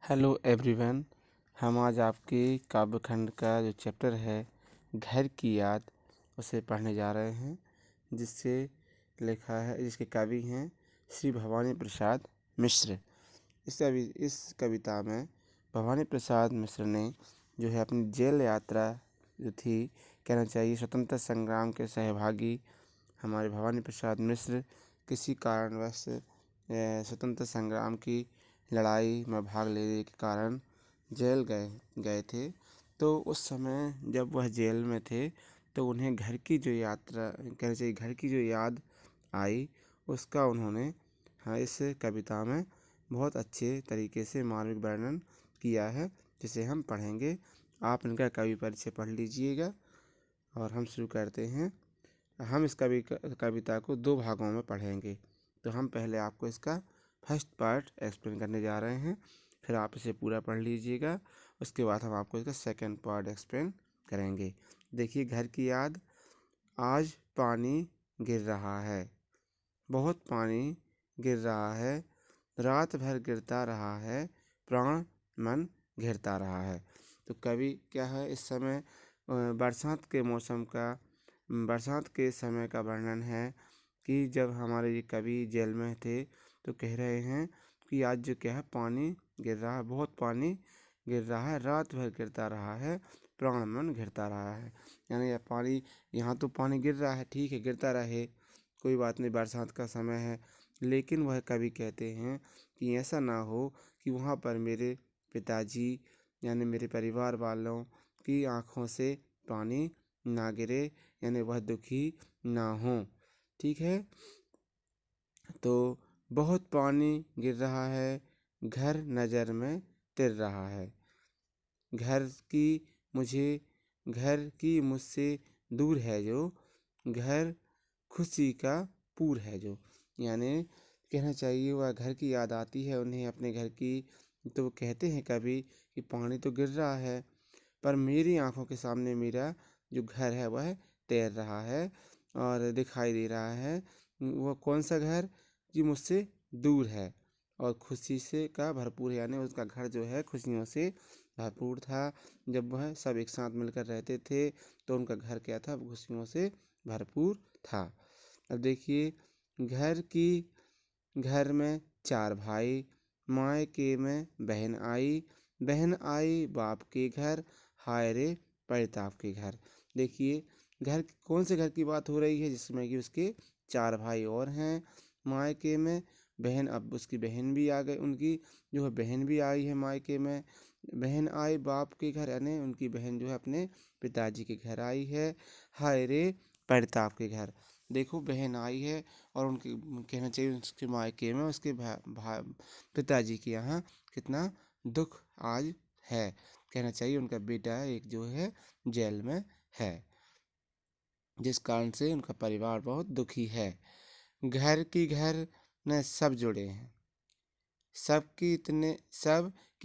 Hello everyone. हम आज आपके काव्य खंड का जो चैप्टर है घर की याद उसे पढ़ने जा रहे हैं, जिससे लिखा है, जिसके कवि हैं श्री भवानी प्रसाद मिश्र। इस कविता में भवानी प्रसाद मिश्र ने जो है अपनी जेल यात्रा जो थी, कहना चाहिए स्वतंत्रता संग्राम के सहभागी हमारे भवानी प्रसाद मिश्र किसी कारणवश स्वतंत्रता संग्राम की लड़ाई में भाग लेने के कारण जेल गए थे। तो उस समय जब वह जेल में थे तो उन्हें घर की जो यात्रा, कहना चाहिए घर की जो याद आई, उसका उन्होंने इस कविता में बहुत अच्छे तरीके से मार्मिक वर्णन किया है, जिसे हम पढ़ेंगे। आप इनका कवि परिचय पढ़ लीजिएगा और हम शुरू करते हैं। हम इस कविता को 2 भागों में पढ़ेंगे। तो हम पहले आपको इसका फर्स्ट पार्ट एक्सप्लेन करने जा रहे हैं, फिर आप इसे पूरा पढ़ लीजिएगा। उसके बाद हम आपको इसका सेकंड पार्ट एक्सप्लेन करेंगे। देखिए, घर की याद। आज पानी गिर रहा है, बहुत पानी गिर रहा है, रात भर गिरता रहा है, प्राण मन घेरता रहा है। तो कवि क्या है, इस समय बरसात के मौसम का, बरसात के समय का वर्णन है कि जब हमारे ये कवि जेल में थे तो कह रहे हैं कि आज जो क्या है पानी गिर रहा है, बहुत पानी गिर रहा है, रात भर गिरता रहा है, प्राण मन घेरता रहा है। यानी यह पानी, यहाँ तो पानी गिर रहा है, ठीक है, गिरता रहे, कोई बात नहीं, बरसात का समय है। लेकिन वह कवि कहते हैं कि ऐसा ना हो कि वहाँ पर मेरे पिताजी यानी मेरे परिवार वालों की आँखों से पानी ना गिरे, यानी वह दुखी ना हो। ठीक है, तो बहुत पानी गिर रहा है, घर नज़र में तिर रहा है, घर की मुझे घर की मुझसे दूर है जो, घर खुशी का पूर है जो। यानी कहना चाहिए वह घर की याद आती है उन्हें अपने घर की। तो वो कहते हैं कभी कि पानी तो गिर रहा है, पर मेरी आंखों के सामने मेरा जो घर है वह तैर रहा है और दिखाई दे रहा है। वह कौन सा घर कि मुझसे दूर है और खुशी से का भरपूर है, यानी उसका घर जो है खुशियों से भरपूर था। जब वह सब एक साथ मिलकर रहते थे तो उनका घर क्या था, खुशियों से भरपूर था। अब देखिए, घर में 4 भाई, मायके में बहन आई बाप के घर, हाय रे परिताप के घर। देखिए, घर कौन से घर की बात हो रही है, जिसमें कि उसके 4 भाई और हैं। मायके में बहन, अब उसकी बहन भी आ गई, उनकी जो है बहन भी आई है मायके में। बहन आई बाप के घर, यानी उनकी बहन जो है अपने पिताजी के घर आई है। हाय रे परिताप के घर। देखो, बहन आई है और उनके, कहना चाहिए उसके मायके में उसके पिताजी के यहाँ कितना दुख आज है। कहना चाहिए उनका बेटा एक जो है जेल में है, जिस कारण से उनका परिवार बहुत दुखी है। घर न सब जुड़े हैं, सब की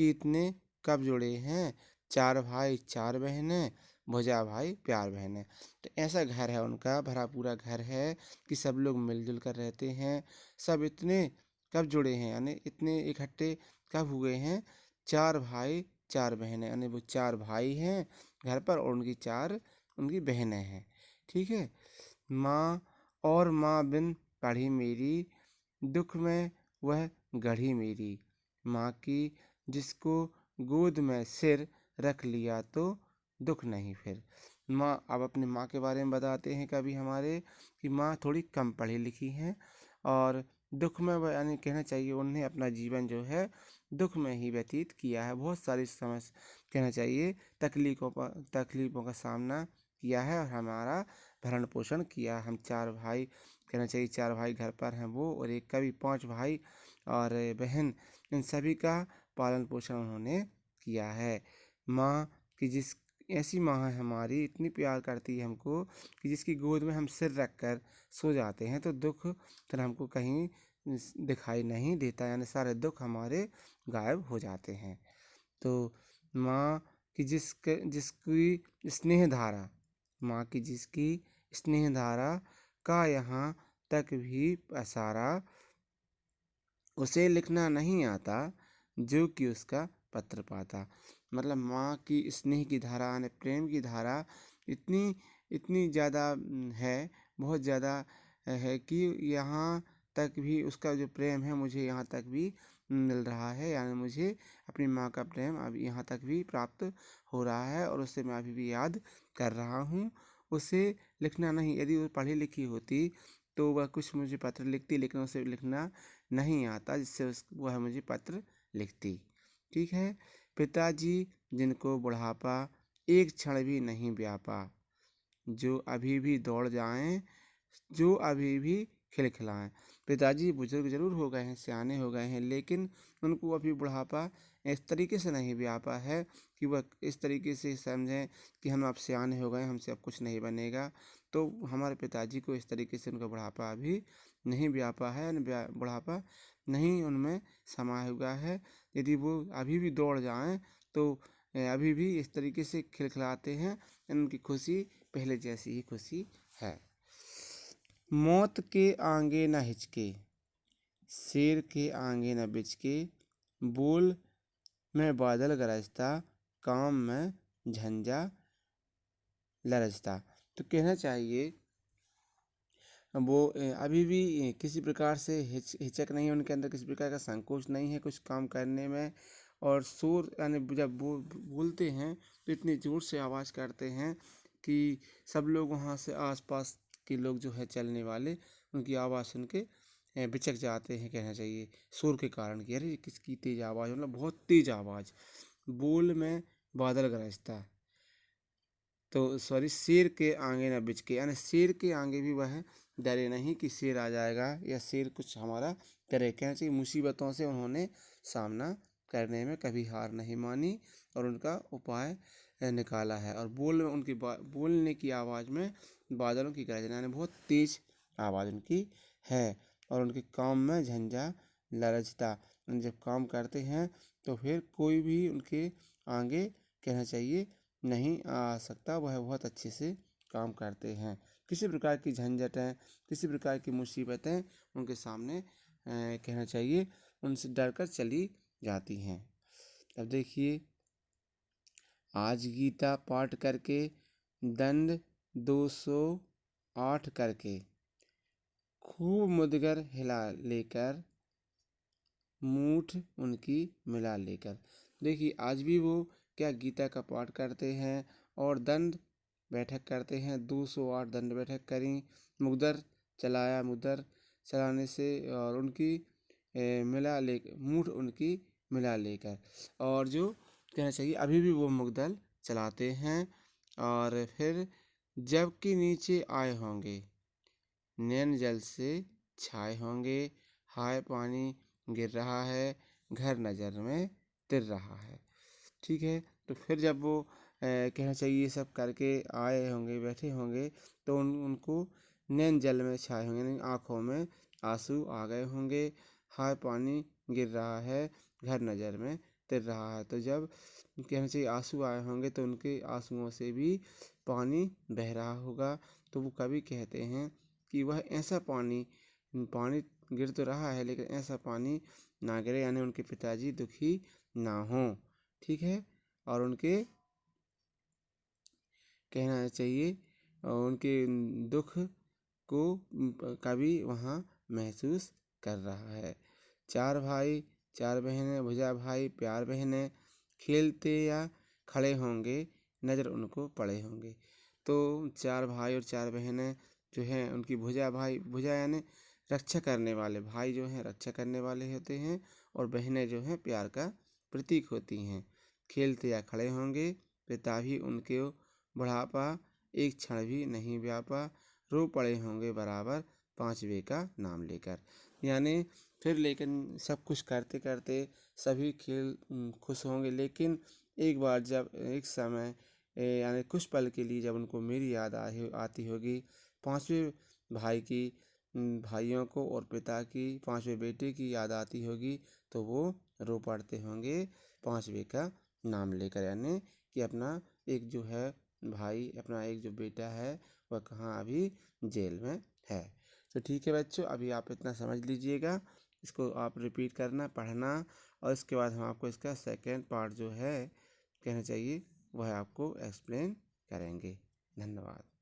इतने कब जुड़े हैं, 4 भाई 4 बहनें, भुजा भाई प्यार बहनें। तो ऐसा घर है उनका, भरा पूरा घर है कि सब लोग मिलजुल कर रहते हैं। सब इतने कब जुड़े हैं, यानी इतने इकट्ठे कब हुए हैं, 4 भाई 4 बहनें, यानी वो 4 भाई हैं घर पर और उनकी 4 उनकी बहनें हैं। ठीक है। माँ और माँ बिन पढ़ी मेरी, दुख में वह गढ़ी मेरी, माँ की जिसको गोद में सिर रख लिया तो दुख नहीं फिर। माँ, अब अपनी माँ के बारे में बताते हैं कभी हमारे कि माँ थोड़ी कम पढ़ी लिखी हैं और दुख में वह, यानी कहना चाहिए उन्हें अपना जीवन जो है दुख में ही व्यतीत किया है। बहुत सारी समस्या, कहना चाहिए तकलीफ़ों का सामना किया है और हमारा भरण पोषण किया। हम 4 भाई, कहना चाहिए 4 भाई घर पर हैं वो, और एक कभी 5 भाई और बहन, इन सभी का पालन पोषण उन्होंने किया है। माँ की जिस ऐसी माँ है हमारी, इतनी प्यार करती है हमको कि जिसकी गोद में हम सिर रख कर सो जाते हैं तो दुख फिर हमको कहीं दिखाई नहीं देता, यानी सारे दुख हमारे गायब हो जाते हैं। तो माँ की जिसकी स्नेह धारा, माँ की जिसकी स्नेह धारा का यहाँ तक भी पसारा, उसे लिखना नहीं आता जो कि उसका पत्र पाता। मतलब माँ की स्नेह की धारा यानी प्रेम की धारा इतनी इतनी ज़्यादा है, बहुत ज़्यादा है कि यहाँ तक भी उसका जो प्रेम है मुझे यहाँ तक भी मिल रहा है, यानी मुझे अपनी माँ का प्रेम अब यहाँ तक भी प्राप्त हो रहा है और उसे मैं अभी भी याद कर रहा हूँ। उसे लिखना नहीं, यदि वो पढ़ी लिखी होती तो वह कुछ मुझे पत्र लिखती, लेकिन उसे लिखना नहीं आता जिससे वह मुझे पत्र लिखती। ठीक है। पिताजी जिनको बुढ़ापा एक क्षण भी नहीं व्यापा, जो अभी भी दौड़ जाएं, जो अभी भी खिलखिलाएं। पिताजी बुजुर्ग जरूर हो गए हैं, सियाने हो गए हैं, लेकिन उनको अभी बुढ़ापा इस तरीके से नहीं व्यापा है कि वह इस तरीके से समझें कि हम अब सियाने हो गए, हमसे अब कुछ नहीं बनेगा। तो हमारे पिताजी को इस तरीके से उनका बुढ़ापा अभी नहीं व्यापा है, बुढ़ापा नहीं उनमें समाया हुआ है। यदि वो अभी भी दौड़ जाएं तो अभी भी इस तरीके से खिलखिलाते हैं, उनकी खुशी पहले जैसी ही खुशी है। मौत के आगे न हिचके, शेर के आगे न बिचके, बोल में बादल गरजता, काम में झंझा लरजता। तो कहना चाहिए वो अभी भी किसी प्रकार से हिचक नहीं है, उनके अंदर किसी प्रकार का संकोच नहीं है कुछ काम करने में। और शोर यानी जब बोलते हैं तो इतनी ज़ोर से आवाज़ करते हैं कि सब लोग वहाँ से आसपास के लोग जो है चलने वाले, उनकी आवाज़ सुन के बिचक जाते हैं, कहना चाहिए शोर के कारण कि अरे किसकी तेज़ आवाज़, मतलब बहुत तेज़ आवाज़। बोल में बादल गरजता, तो सॉरी शेर के आगे न बिचके, यानी शेर के आगे भी वह डरे नहीं कि शेर आ जाएगा या शेर कुछ हमारा करे। कहना चाहिए मुसीबतों से उन्होंने सामना करने में कभी हार नहीं मानी और उनका उपाय निकाला है। और उनकी बोलने की आवाज़ में बादलों की गर्जना, यानी बहुत तेज आवाज़ उनकी है। और उनके काम में झंझा लरजता, जब काम करते हैं तो फिर कोई भी उनके आगे, कहना चाहिए, नहीं आ सकता। वह बहुत अच्छे से काम करते हैं। किसी प्रकार की झंझटें, किसी प्रकार की मुसीबतें उनके सामने कहना चाहिए उनसे डरकर चली जाती हैं। अब देखिए, आज गीता पाठ करके दंड 208 करके, खूब मुदगर हिला लेकर, मूठ उनकी मिला लेकर। देखिए आज भी वो क्या गीता का पाठ करते हैं और दंड बैठक करते हैं। 208 दंड बैठक करी, मुदगर चलाया, मुदगर चलाने से और उनकी मिला ले, मूठ उनकी मिला लेकर। और जो कहना चाहिए अभी भी वो मुद्दल चलाते हैं। और फिर जबकि नीचे आए होंगे, नैन जल से छाए होंगे, हाय पानी गिर रहा है, घर नज़र में तिर रहा है। ठीक है। तो फिर जब वो कहना चाहिए ये सब करके आए होंगे, बैठे होंगे, तो उनको नैन जल में छाए होंगे, यानी आँखों में आंसू आ गए होंगे, हाय पानी गिर रहा है, घर नज़र में तिर रहा है। तो जब कहना चाहिए आंसू आए होंगे तो उनके आंसुओं से भी पानी बह रहा होगा। तो वो कवि कहते हैं कि वह ऐसा पानी पानी गिर तो रहा है लेकिन ऐसा पानी ना गिरे, यानी उनके पिताजी दुखी ना हों। ठीक है। और उनके कहना चाहिए उनके दुख को कवि वहाँ महसूस कर रहा है। चार भाई चार बहनें, भुजा भाई प्यार बहनें, खेलते या खड़े होंगे, नज़र उनको पड़े होंगे। तो चार भाई और चार बहनें जो हैं उनकी भुजा भाई, भुजा यानी रक्षा करने वाले, भाई जो हैं रक्षा करने वाले होते हैं और बहनें जो हैं प्यार का प्रतीक होती हैं। खेलते या खड़े होंगे, पिता भी उनके बुढ़ापा एक क्षण भी नहीं व्यापा, रो पड़े होंगे बराबर पांचवे का नाम लेकर। यानी फिर लेकिन सब कुछ करते करते सभी खेल खुश होंगे, लेकिन एक बार जब एक समय यानी कुछ पल के लिए जब उनको मेरी याद आती होगी, पांचवें भाई की, भाइयों को और पिता की, पांचवें बेटे की याद आती होगी, तो वो रो पड़ते होंगे पांचवे का नाम लेकर। यानी कि अपना एक जो है भाई, अपना एक जो बेटा है वह कहाँ अभी जेल में है। तो ठीक है बच्चों, अभी आप इतना समझ लीजिएगा, इसको आप रिपीट करना, पढ़ना और इसके बाद हम आपको इसका सेकेंड पार्ट जो है कहना चाहिए वह आपको एक्सप्लेन करेंगे। धन्यवाद।